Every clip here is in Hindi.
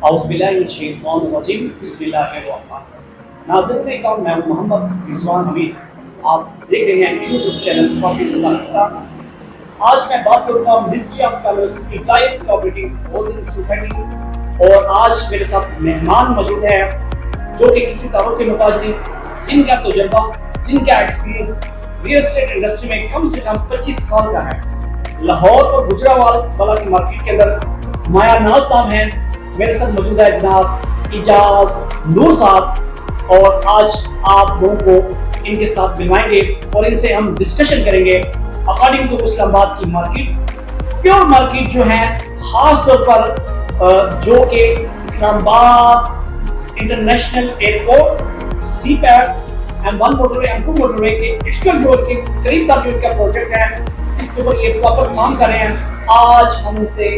औज़ुबिल्लाहिमिनश्शैतानिर्रजीम बिस्मिल्लाहिर्रहमानिर्रहीम। नाज़रीन इकराम, मैं मोहम्मद रिजवान हमीद, आप देख रहे हैं यूट्यूब चैनल पाकिस्तान। आज मैं बात करूँगा ministry of commerce employees cooperative holding society, और आज मेरे साथ मेहमान मौजूद हैं जो कि किसी तरह के मुताजिर, जिनका तजुर्बा, जिनका एक्सपीरियंस रियल एस्टेट इंडस्ट्री में कम से कम 25 साल का है। लाहौर और गुजरावाला की मार्केट के अंदर माया नाज साहब हैं, मेरे साथ मौजूद है जनाब इजाज नूर साहब, और आज आप लोगों को इनके साथ मिलवाएंगे और इनसे हम डिस्कशन करेंगे अकॉर्डिंग टू इस्लामाबाद की मार्केट, प्योर मार्केट जो है, खास तौर पर जो कि Islamabad international airport, CPEC, M1 motorway, M2 motorway के एक्चुअल जो के करीब का जो इनका प्रोजेक्ट है, जिसके ऊपर ये प्रॉपर काम कर रहे हैं। आज हम इनसे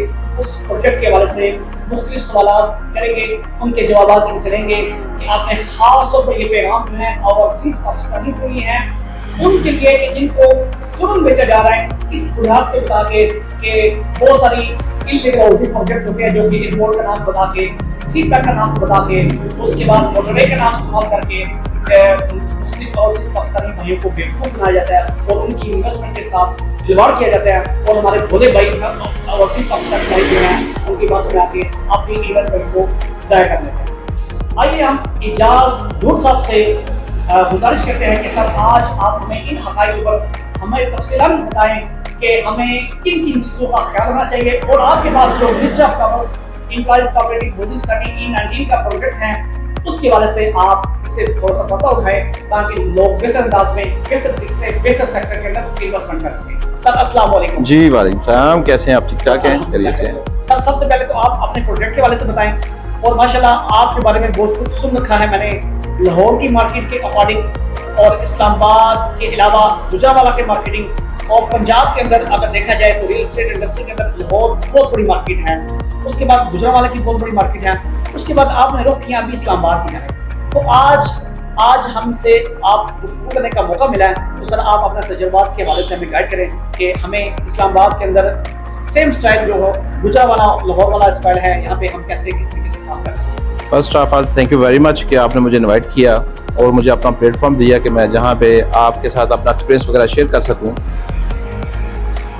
उस प्रोजेक्ट के हवाले से मुख्तलिफ सवाल करेंगे, उनके जवाब इनसे लेंगे कि आपने खास तौर पर ये पैगाम जो है ओवरसीज पाकिस्तानी को लिए हैं उनके लिए कि जिनको जुर्म बेचा जा रहा है, इस बुनियाद पे बता के कि बहुत सारी इल्लीगल हाउसिंग प्रोजेक्ट्स होते हैं जो कि एयरपोर्ट का नाम बता के, सी पैक का नाम बता के, उसके बाद मोटरवे का नाम इस्तेमाल करके पाकिस्तानी भाइयों को बेवकूफ बनाया जाता है और उनकी इन्वेस्टमेंट के साथ खिलवाड़ किया जाता है, और हमारे भोले भाई वसीम पाकिस्तानी भाई जो हैं उनकी बातों में आके अपनी इन्वेस्टमेंट को ज़ाया कर लेते हैं। आइए हम इजाज नूर साहब से गुजारिश करते हैं कि सर आज आप हमें इन हक़ाइक़ पर हमें तफसीलान बताएं कि हमें किन किन चीज़ों का ख्याल रखना चाहिए, और आपके पास जो ministry of commerce employees cooperative holding society E19 का प्रोजेक्ट है उसके वाले से आप इससे थोड़ा सा पता उठाएं ताकि लोग बेहतर अंदाज में, बेहतर तरीके से, बेहतर सेक्टर के अंदर इन्वेस्टमेंट कर सकें। सर अस्सलाम वालेकुम। जी वालेकुम सलाम, कैसे हैं आप? ठीक ठाक हैं? खैरियत से हैं? सर सबसे पहले तो आप अपने प्रोजेक्ट के वाले से बताएं, और माशाल्लाह आपके बारे में बहुत कुछ सुन रखा है मैंने लाहौर की मार्केट के अकॉर्डिंग, और इस्लामाबाद के अलावा गुजरावाला के मार्केटिंग, और पंजाब के अंदर अगर देखा जाए तो रियल एस्टेट इंडस्ट्री के अंदर लाहौर बहुत बड़ी मार्केट है, उसके बाद गुजरावाला की बहुत बड़ी मार्केट है, उसके बाद आपने रुख किया अभी इस्लामाबाद की है। तो आज हमसे आप गुफ्तगू करने का मौका मिला है, तो सर आप अपना तजुर्बात के हवाले से हमें गाइड करें कि हमें इस्लामाबाद के अंदर सेम स्टाइल जो हो गुजरावाला लाहौर वाला स्टाइल है, यहाँ पे हम कैसे किस तरीके से काम कर सकते हैं। First of all thank you very much कि आपने मुझे इनवाइट किया और मुझे अपना प्लेटफॉर्म दिया कि मैं जहाँ पे आपके साथ अपना एक्सपीरियंस वगैरह शेयर कर सकूँ।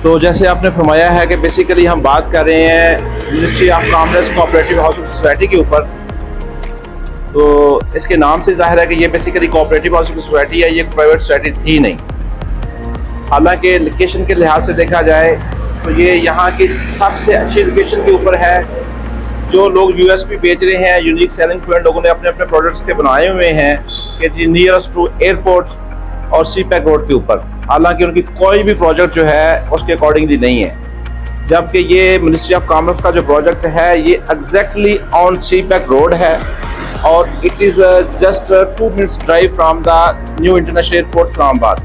तो जैसे आपने फरमाया है कि बेसिकली हम बात कर रहे हैं ministry of commerce cooperative housing society के ऊपर, तो इसके नाम से जाहिर है कि ये बेसिकली कोऑपरेटिव हाउसिंग सोसाइटी है, ये प्राइवेट सोसाइटी थी नहीं। हालांकि लोकेशन के लिहाज से देखा जाए तो ये यहाँ की सबसे अच्छी लोकेशन के ऊपर है। जो लोग यूएसपी बेच रहे हैं, यूनिक सेलिंग पॉइंट लोगों ने अपने अपने प्रोडक्ट्स के बनाए हुए हैं कि जी नियरेस्ट टू एयरपोर्ट और सी पैक रोड के ऊपर, हालांकि उनकी कोई भी प्रोजेक्ट जो है उसके अकॉर्डिंगली नहीं है। जबकि ये मिनिस्ट्री ऑफ कॉमर्स का जो प्रोजेक्ट है ये exactly on CPEC road है, और it is just 2 minutes drive from the new international airport Islamabad.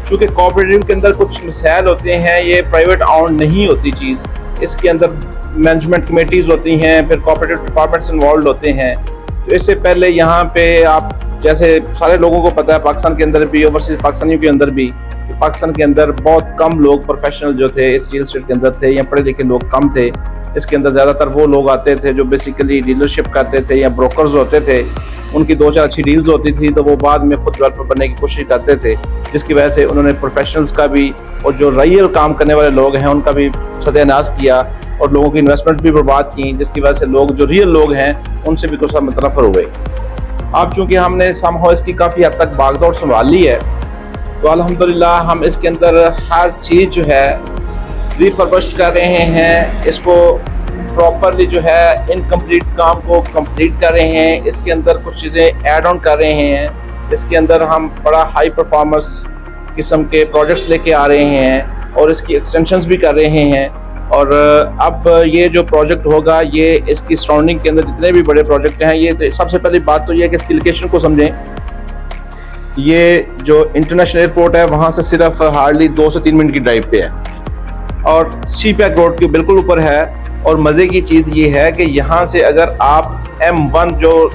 चूँकि कोऑपरेटिव के अंदर कुछ मसाइल होते हैं, ये प्राइवेट ऑन नहीं होती चीज़, इसके अंदर मैनेजमेंट कमेटीज़ होती हैं, फिर कोऑपरेटिव डिपार्टमेंट्स इन्वॉल्व होते हैं। तो इससे पहले यहाँ पे आप जैसे सारे लोगों को पता है पाकिस्तान के अंदर भी, ओवरसीज पाकिस्तानियों के अंदर भी, पाकिस्तान के अंदर बहुत कम लोग प्रोफेशनल जो थे इस रियल एस्टेट के अंदर थे, या पढ़े लिखे लोग कम थे। इसके अंदर ज़्यादातर वो लोग आते थे जो बेसिकली डीलरशिप करते थे या ब्रोकर्स होते थे, उनकी 2-4 अच्छी डील्स होती थी तो वो बाद में खुद डेवलपर बनने की कोशिश करते थे, जिसकी वजह से उन्होंने प्रोफेशनल्स का भी और जो रियल काम करने वाले लोग हैं उनका भी सत्यानाश किया और लोगों की इन्वेस्टमेंट भी बर्बाद की, जिसकी वजह से लोग जो रियल लोग हैं उनसे भी कुछ मुतनफ़र हुए। अब चूँकि हमने समहाउ इसकी काफ़ी हद तक भागदौड़ संभाल ली है, तो अल्हम्दुलिल्लाह हम इसके अंदर हर चीज़ जो है रिफर्बिश कर रहे हैं, इसको प्रॉपरली जो है इनकम्प्लीट काम को कंप्लीट कर रहे हैं, इसके अंदर कुछ चीज़ें ऐड ऑन कर रहे हैं, इसके अंदर हम बड़ा हाई परफॉर्मेंस किस्म के प्रोजेक्ट्स लेके आ रहे हैं और इसकी एक्सटेंशंस भी कर रहे हैं। और अब ये जो प्रोजेक्ट होगा ये इसकी सराउंडिंग के अंदर जितने भी बड़े प्रोजेक्ट हैं, ये सबसे पहली बात तो ये है कि इसकी लोकेशन को समझें। ये जो इंटरनेशनल एयरपोर्ट है वहाँ से सिर्फ हार्डली 2 से 3 मिनट की ड्राइव पे है, और सी पैक रोड के बिल्कुल ऊपर है। और मज़े की चीज़ ये है कि यहाँ से अगर आप M1 जो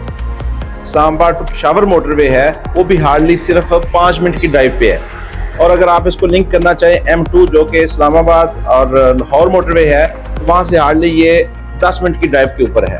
इस्लामाबाद टू पेशावर मोटरवे है वो भी हार्डली सिर्फ 5 मिनट की ड्राइव पे है, और अगर आप इसको लिंक करना चाहें M2 जो कि इस्लामाबाद और लाहौर मोटरवे है, तो वहाँ से हार्डली ये 10 मिनट की ड्राइव के ऊपर है।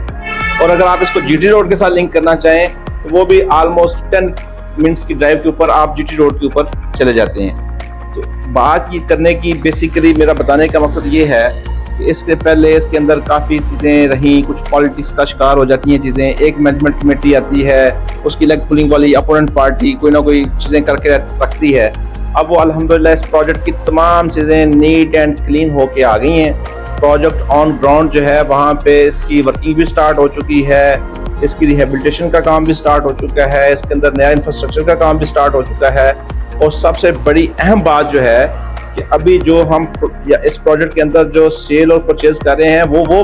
और अगर आप इसको जीटी रोड के साथ लिंक करना चाहें तो वो भी ऑलमोस्ट 10 मिनट्स की ड्राइव के ऊपर आप जीटी रोड के ऊपर चले जाते हैं। तो बात ये करने की बेसिकली मेरा बताने का मकसद ये है कि इसके पहले इसके अंदर काफ़ी चीज़ें रहीं, कुछ पॉलिटिक्स का शिकार हो जाती हैं चीज़ें। एक मैनेजमेंट कमेटी आती है, उसकी लेग पुलिंग वाली अपोनेंट पार्टी कोई ना कोई चीज़ें करके रखती है। अब वो अल्हम्दुलिल्लाह इस प्रोजेक्ट की तमाम चीज़ें नीट एंड क्लीन होके आ गई हैं। प्रोजेक्ट ऑन ग्राउंड जो है वहाँ पे इसकी वर्किंग भी स्टार्ट हो चुकी है, इसकी रिहेबिलिटेशन का काम भी स्टार्ट हो चुका है, इसके अंदर नया इंफ्रास्ट्रक्चर का काम भी स्टार्ट हो चुका है। और सबसे बड़ी अहम बात जो है कि अभी जो हम इस प्रोजेक्ट के अंदर जो सेल और परचेज कर रहे हैं वो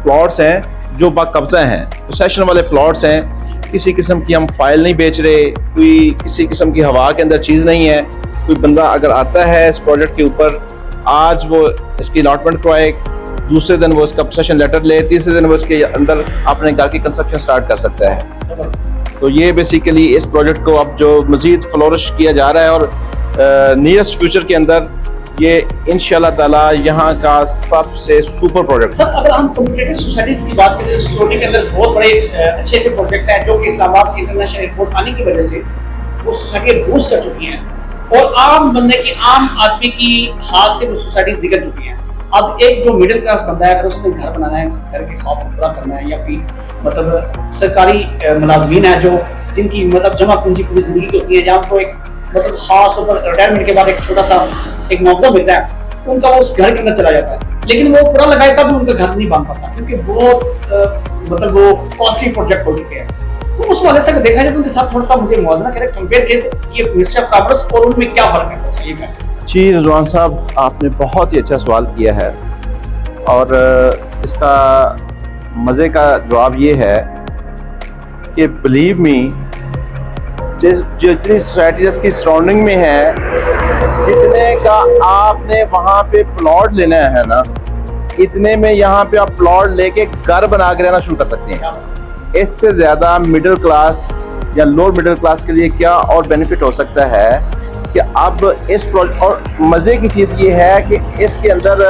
प्लॉट्स हैं जो बाकब्जा हैं, पोसेशन वाले प्लॉट्स हैं। किसी किस्म की हम फाइल नहीं बेच रहे, कोई किसी किस्म की हवा के अंदर चीज़ नहीं है। कोई बंदा अगर आता है इस प्रोजेक्ट के ऊपर, आज वो इसकी अलॉटमेंट करवाए, दूसरे दिन वो इसका पोसेशन लेटर ले, तीसरे दिन वो इसके अंदर अपने घर की कंस्ट्रक्शन स्टार्ट कर सकता है। तो ये बेसिकली इस प्रोजेक्ट को अब जो मज़ीद फ्लोरिश किया जा रहा है और नियरेस्ट फ्यूचर के अंदर ये इंशाल्लाह ताला यहाँ का सबसे सुपर प्रोजेक्ट। सर, अगर हम कम्युनिटी सोसाइटीज की बात करें तो सोसाइटी के अंदर बहुत बड़े अच्छे अच्छे प्रोजेक्ट्स हैं जो कि इस्लामाबाद इंटरनेशनल एयरपोर्ट आने की वजह से वो सोसाइटी बूस्ट कर चुकी हैं और आम बंदे की, आम आदमी की हाथ से वो सोसाइटी निकल चुकी हैं। अब एक जो मिडिल क्लास बंदा है, अगर उसने घर बनाना है, घर के ख्वाब पूरा करना है, या फिर मतलब सरकारी मुलाजमीन है जो जिनकी मतलब जमा पूंजी पूरी जिंदगी की होती है, जहाँ को एक मतलब खास तौर पर रिटायरमेंट के बाद एक छोटा सा एक मुआवजा मिलता है, उनका वो उस घर के अंदर चला जाता है। लेकिन वो पूरा लगाए तब भी उनका घर नहीं बन पाता क्योंकि बहुत मतलब वो कॉस्टली प्रोजेक्ट हो चुके हैं। तो उस वाले से अगर देखा जाए तो उनके साथ थोड़ा सा मुझे मुआवजा करें, कंपेयर करें ये मिनिस्ट्री ऑफ कॉमर्स और उनमें क्या फर्क है। जी रिजवान साहब, आपने बहुत ही अच्छा सवाल किया है और इसका मज़े का जवाब ये है कि बिलीव मी, जितनी सोसाइटीज की सराउंडिंग में है, जितने का आपने वहाँ पे प्लॉट लेना है ना, इतने में यहाँ पे आप प्लॉट लेके घर बना के रहना शुरू कर सकते हैं। इससे ज़्यादा मिडिल क्लास या लोअर मिडिल क्लास के लिए क्या और बेनिफिट हो सकता है कि अब इस प्रोजेक्ट, और मज़े की चीज़ ये है कि इसके अंदर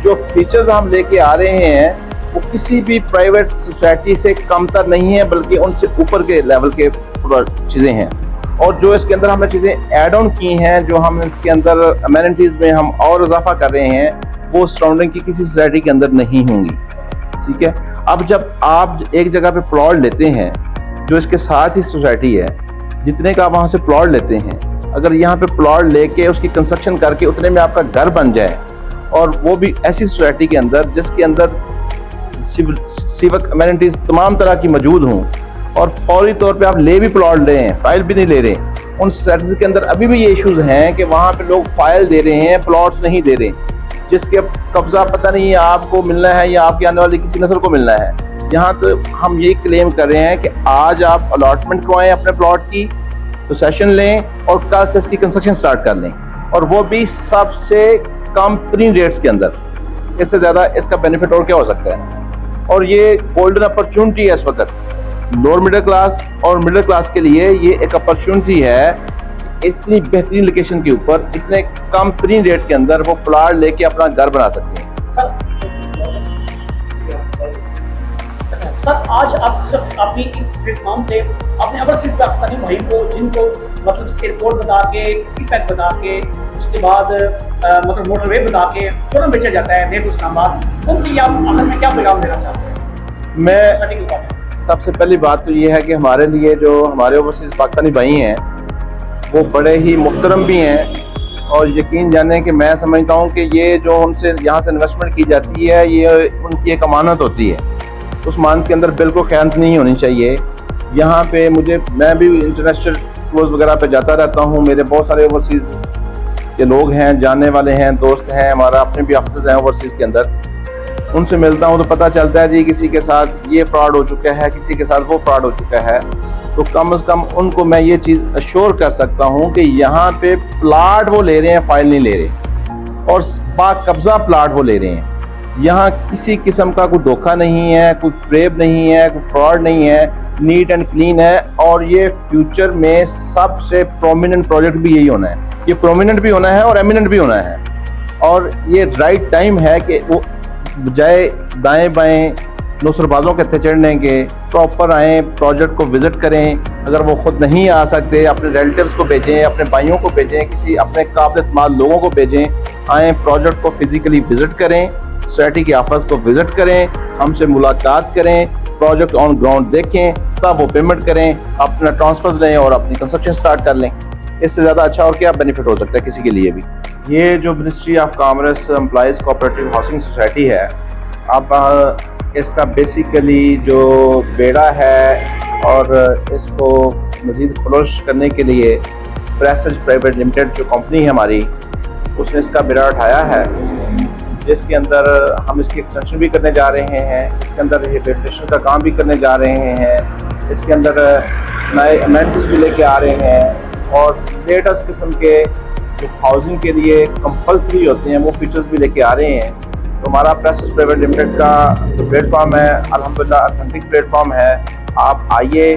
जो फीचर्स हम लेके आ रहे हैं वो किसी भी प्राइवेट सोसाइटी से कमतर नहीं है, बल्कि उनसे ऊपर के लेवल के चीज़ें हैं। और जो इसके अंदर हमने चीज़ें ऐड ऑन की हैं, जो हम इसके अंदर अमेनिटीज़ में हम और इजाफा कर रहे हैं, वो सराउंडिंग की किसी सोसाइटी के अंदर नहीं होंगी। ठीक है, अब जब आप एक जगह पे प्लॉट लेते हैं जो इसके साथ ही सोसाइटी है, जितने का आप वहाँ से प्लॉट लेते हैं, अगर यहाँ पे प्लॉट लेके उसकी कंस्ट्रक्शन करके उतने में आपका घर बन जाए, और वो भी ऐसी सोसाइटी के अंदर जिसके अंदर सिविक अमेनिटीज तमाम तरह की मौजूद हों, और फौरी तौर पे आप ले भी प्लॉट ले हैं, फाइल भी नहीं ले रहे। उन सोसाइटीज के अंदर अभी भी ये इश्यूज हैं कि वहाँ पे लोग फाइल दे रहे हैं, प्लॉट्स नहीं दे रहे, जिसके कब्जा पता नहीं है आपको मिलना है या आपके आने वाली किसी नस्ल को मिलना है। यहाँ तो हम ये क्लेम कर रहे हैं कि आज आप अलॉटमेंट करवाएं अपने प्लॉट की, पोसेशन लें और कल से इसकी कंस्ट्रक्शन स्टार्ट कर लें, और वो भी सबसे कम तरीन रेट्स के अंदर। इससे ज़्यादा इसका बेनिफिट और क्या हो सकता है। और ये गोल्डन अपॉर्चुनिटी है इस वक्त लोअर मिडिल क्लास और मिडिल क्लास के लिए। ये एक अपॉर्चुनिटी है, इतनी बेहतरीन लोकेशन के ऊपर इतने कम तरीन रेट के अंदर वो प्लॉट लेके अपना घर बना सकते हैं। सर, आज आप सिर्फ अपनी इस प्लेटफॉर्म से अपने ओवरसीज पाकिस्तानी भाई को, जिनको मतलब एयरपोर्ट बता के, सी पैक बता के, उसके बाद मतलब मोटरवे बता के फौरन बेचा जाता है नेट इस्लामाबाद, उनकी आप आखिर में क्या पैगाम देना चाहते हैं? मैं सबसे पहली बात तो ये है कि हमारे लिए जो हमारे ओवरसीज पाकिस्तानी भाई हैं वो बड़े ही मुहतरम भी हैं, और यकीन जाने कि मैं समझता हूँ कि ये जो उनसे यहाँ से इन्वेस्टमेंट की जाती है ये उनकी एक अमानत होती है, उस मानत के अंदर बिल्कुल ख़यानत नहीं होनी चाहिए। यहाँ पे मैं भी इंटरनेशनल टूर्स वगैरह पे जाता रहता हूँ, मेरे बहुत सारे ओवरसीज़ के लोग हैं, जानने वाले हैं, दोस्त हैं, हमारा अपने भी ऑफिसर्स हैं ओवरसीज़ के अंदर, उनसे मिलता हूँ तो पता चलता है जी किसी के साथ ये फ्रॉड हो चुका है, किसी के साथ वो फ्रॉड हो चुका है। तो कम से कम उनको मैं ये चीज़ अश्योर कर सकता हूँ कि यहाँ पे प्लाट वो ले रहे हैं, फाइल नहीं ले रहे, और बाकब्जा प्लाट वो ले रहे हैं। यहाँ किसी किस्म का कोई धोखा नहीं है, कोई फ्रेब नहीं है, कोई फ्रॉड नहीं है, नीट एंड क्लीन है। और ये फ्यूचर में सबसे प्रोमिनेंट प्रोजेक्ट भी यही होना है, ये प्रोमिनेंट भी होना है और एमिनेंट भी होना है। और ये राइट टाइम है कि वो बजाय दाएं बाएं नुसरबाजों के थे चढ़ने के, प्रॉपर आएँ, प्रोजेक्ट को विज़िट करें। अगर वो खुद नहीं आ सकते, अपने रिलेटिव्स को भेजें, अपने भाइयों को भेजें, किसी अपने काबिल लोगों को भेजें। आएँ, प्रोजेक्ट को फिज़िकली विज़िट करें, सोसाइटी के ऑफिस को विज़िट करें, हमसे मुलाकात करें, प्रोजेक्ट ऑन ग्राउंड देखें, तब वो पेमेंट करें, अपना ट्रांसफर्स लें और अपनी कंस्ट्रक्शन स्टार्ट कर लें। इससे ज़्यादा अच्छा और क्या बेनिफिट हो सकता है किसी के लिए भी। ये जो ministry of commerce employees cooperative housing society है, अब इसका बेसिकली जो बेड़ा है और इसको मज़ीद फ्लोरिश करने के लिए प्रेसेज प्राइवेट लिमिटेड जो कंपनी है हमारी, उसने इसका बेड़ा उठाया है, जिसके अंदर हम इसकी एक्सटेंशन भी करने जा रहे हैं, इसके अंदर रिहेबिलिटेशन का काम भी करने जा रहे हैं, इसके अंदर नए अमेंडमेंट्स भी लेके आ रहे हैं और लेटेस्ट किस्म के जो हाउसिंग के लिए कंपल्सरी होते हैं वो फीचर्स भी लेके आ रहे हैं। तो हमारा प्रेसेज प्राइवेट लिमिटेड का जो प्लेटफॉर्म है अल्हम्दुलिल्लाह ऑथेंटिक प्लेटफॉर्म है। आप आइए,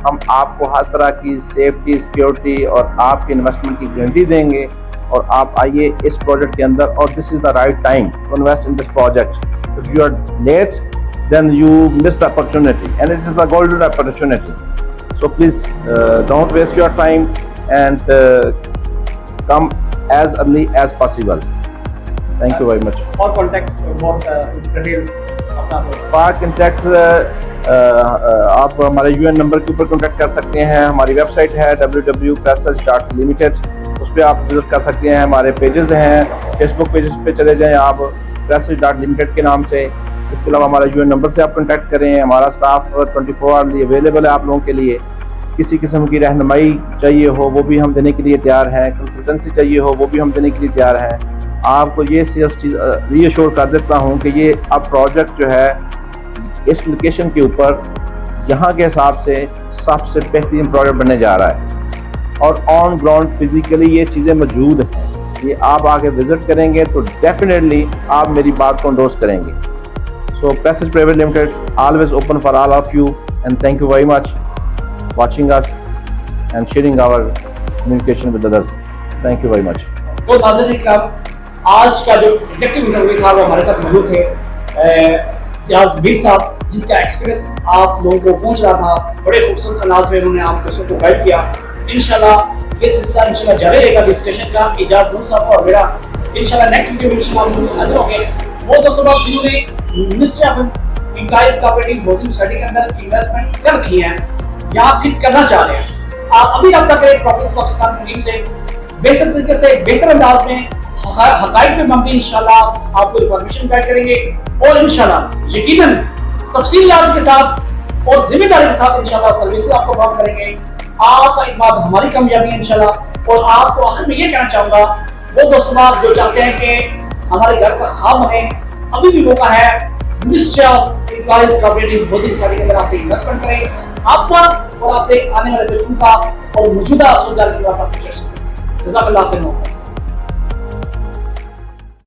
हम आपको हर तरह की सेफ्टी, सिक्योरिटी और आपके इन्वेस्टमेंट की गारंटी देंगे और आप आइए इस प्रोजेक्ट के अंदर। और this is the right time to invest in this project. If you are late then you miss the opportunity and it is a golden opportunity. So please don't waste your time and come as early as possible. Thank you very much. और कॉन्टैक्ट बहुत डिटेल अपना फॉर कॉन्टैक्ट आप हमारे यूएन नंबर के ऊपर कॉन्टैक्ट कर सकते हैं। हमारी वेबसाइट है www.presage.limited, उस पर आप विजिट कर सकते हैं। हमारे पेजेस हैं, फेसबुक पेजेस पे चले जाएं आप presage.limited के नाम से। इसके अलावा हमारा यूएन नंबर से आप कॉन्टैक्ट करें। हमारा स्टाफ 24 आवर अवेलेबल है आप लोगों के लिए। किसी किस्म की रहनुमाई चाहिए हो वो भी हम देने के लिए तैयार हैं, कंसल्टेंसी चाहिए हो वो भी हम देने के लिए तैयार हैं। आपको ये सिर्फ चीज़ रीअश्योर कर देता हूँ कि ये अब प्रोजेक्ट जो है इस लोकेशन के ऊपर यहाँ के हिसाब से सबसे बेहतरीन प्रोजेक्ट बनने जा रहा है और ऑन ग्राउंड फिजिकली ये चीज़ें मौजूद हैं। ये आप आके विजिट करेंगे तो डेफिनेटली आप मेरी बात को एंडोर्स करेंगे। So Presage Private Limited always open for all of you and thank you very much watching us and sharing our communication with others. Thank you very much. तो नाज़रीन इकराम, आज का जो एग्जीक्यूटिव इंटरव्यू था वो हमारे साथ मौजूद थे याज बीर साहब, जिनका एक्सपीरियंस आप लोगों को पहुंच रहा था। बड़े खूबसूरत अंदाज में उन्होंने आप दोस्तों को गाइड किया। इंशाल्लाह ये सिलसिला इंशाल्लाह जारी रहेगा डिस्कशन का। इजाज़त दूँ साहब और मेरा इंशाल्लाह नेक्स्ट वीडियो में इंशाल्लाह हम हाजिर होंगे। वो दोस्तों आप जिन्होंने ministry of employees cooperative housing society के अंदर इन्वेस्टमेंट कर रखी है या फिर करना चाह रहे हैं, आप अभी रब्ता करें प्रॉपर्टीज पाकिस्तान की टीम से। बेहतर तरीके से बेहतर अंदाज में हकाइक में मबनी इंशाल्लाह आपको इंफॉर्मेशन गाइड करेंगे और इंशाल्लाह यकीनन तफसीलात के साथ और जिम्मेदारी के साथ इंशाल्लाह सर्विसेज आपको प्रदान करेंगे। आपका इत्मीनान हमारी कामयाबी इंशाल्लाह। और आपको आखिर में ये कहना चाहूंगा, वो दोस्तों जो चाहते हैं कि हमारे घर का खाब बने, अभी भी मौका है। Ministry of employees cooperative housing society के अंदर आप इन्वेस्टमेंट करें, आपका और आपके आने वाले बच्चों का और मौजूदा सोचाल की बात आप जज़ाकल्लाह खैर।